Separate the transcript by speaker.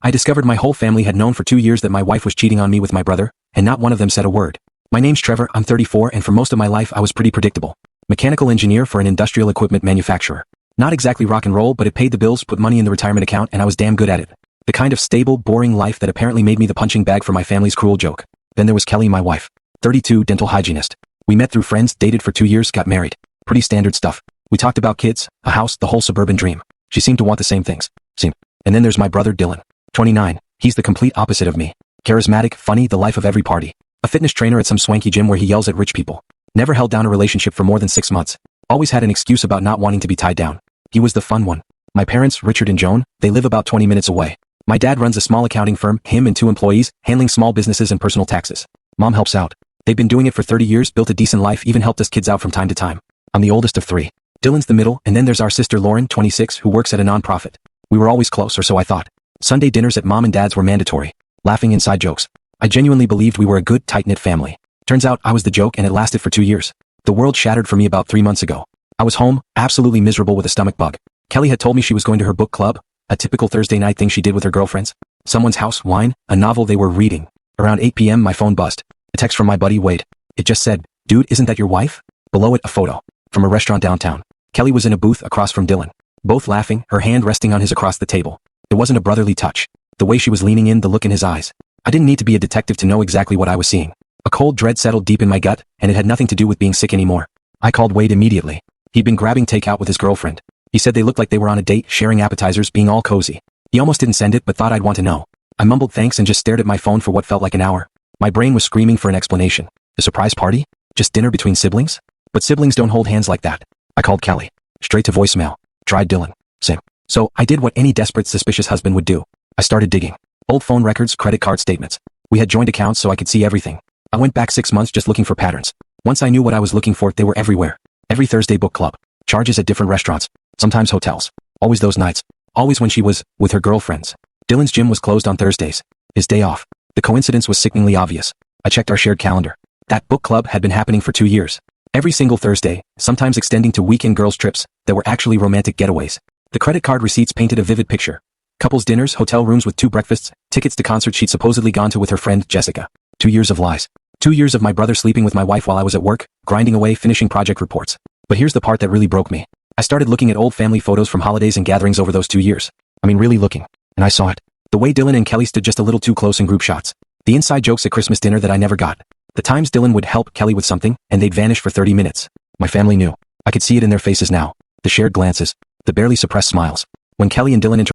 Speaker 1: I discovered my whole family had known for 2 years that my wife was cheating on me with my brother, and not one of them said a word. My name's Trevor, I'm 34, and for most of my life I was pretty predictable. Mechanical engineer for an industrial equipment manufacturer. Not exactly rock and roll, but it paid the bills, put money in the retirement account, and I was damn good at it. The kind of stable, boring life that apparently made me the punching bag for my family's cruel joke. Then there was Kelly, my wife. 32, dental hygienist. We met through friends, dated for 2 years, got married. Pretty standard stuff. We talked about kids, a house, the whole suburban dream. She seemed to want the same things. And then there's my brother Dylan. 29. He's the complete opposite of me. Charismatic, funny, the life of every party. A fitness trainer at some swanky gym where he yells at rich people. Never held down a relationship for more than 6 months. Always had an excuse about not wanting to be tied down. He was the fun one. My parents, Richard and Joan, they live about 20 minutes away. My dad runs a small accounting firm, him and 2 employees, handling small businesses and personal taxes. Mom helps out. They've been doing it for 30 years, built a decent life, even helped us kids out from time to time. I'm the oldest of 3. Dylan's the middle, and then there's our sister Lauren, 26, who works at a non-profit. We were always close, or so I thought. Sunday dinners at mom and dad's were mandatory. Laughing inside jokes. I genuinely believed we were a good, tight-knit family. Turns out I was the joke, and it lasted for 2 years. The world shattered for me about 3 months ago. I was home, absolutely miserable with a stomach bug. Kelly had told me she was going to her book club, a typical Thursday night thing she did with her girlfriends. Someone's house, wine, a novel they were reading. Around 8 p.m. my phone buzzed. A text from my buddy Wade. It just said, "Dude, isn't that your wife?" Below it, a photo. From a restaurant downtown. Kelly was in a booth across from Dylan. Both laughing, her hand resting on his across the table. It wasn't a brotherly touch. The way she was leaning in, the look in his eyes. I didn't need to be a detective to know exactly what I was seeing. A cold dread settled deep in my gut, and it had nothing to do with being sick anymore. I called Wade immediately. He'd been grabbing takeout with his girlfriend. He said they looked like they were on a date, sharing appetizers, being all cozy. He almost didn't send it, but thought I'd want to know. I mumbled thanks and just stared at my phone for what felt like an hour. My brain was screaming for an explanation. A surprise party? Just dinner between siblings? But siblings don't hold hands like that. I called Kelly. Straight to voicemail. Tried Dylan. Same. So I did what any desperate, suspicious husband would do. I started digging. Old phone records, credit card statements. We had joint accounts so I could see everything. I went back 6 months just looking for patterns. Once I knew what I was looking for, they were everywhere. Every Thursday book club. Charges at different restaurants. Sometimes hotels. Always those nights. Always when she was with her girlfriends. Dylan's gym was closed on Thursdays. His day off. The coincidence was sickeningly obvious. I checked our shared calendar. That book club had been happening for 2 years. Every single Thursday, sometimes extending to weekend girls' trips, that were actually romantic getaways. The credit card receipts painted a vivid picture. Couples dinners, hotel rooms with 2 breakfasts, tickets to concerts she'd supposedly gone to with her friend Jessica. 2 years of lies. 2 years of my brother sleeping with my wife while I was at work, grinding away finishing project reports. But here's the part that really broke me. I started looking at old family photos from holidays and gatherings over those 2 years. I mean really looking. And I saw it. The way Dylan and Kelly stood just a little too close in group shots. The inside jokes at Christmas dinner that I never got. The times Dylan would help Kelly with something, and they'd vanish for 30 minutes. My family knew. I could see it in their faces now. The shared glances. The barely suppressed smiles. When Kelly and Dylan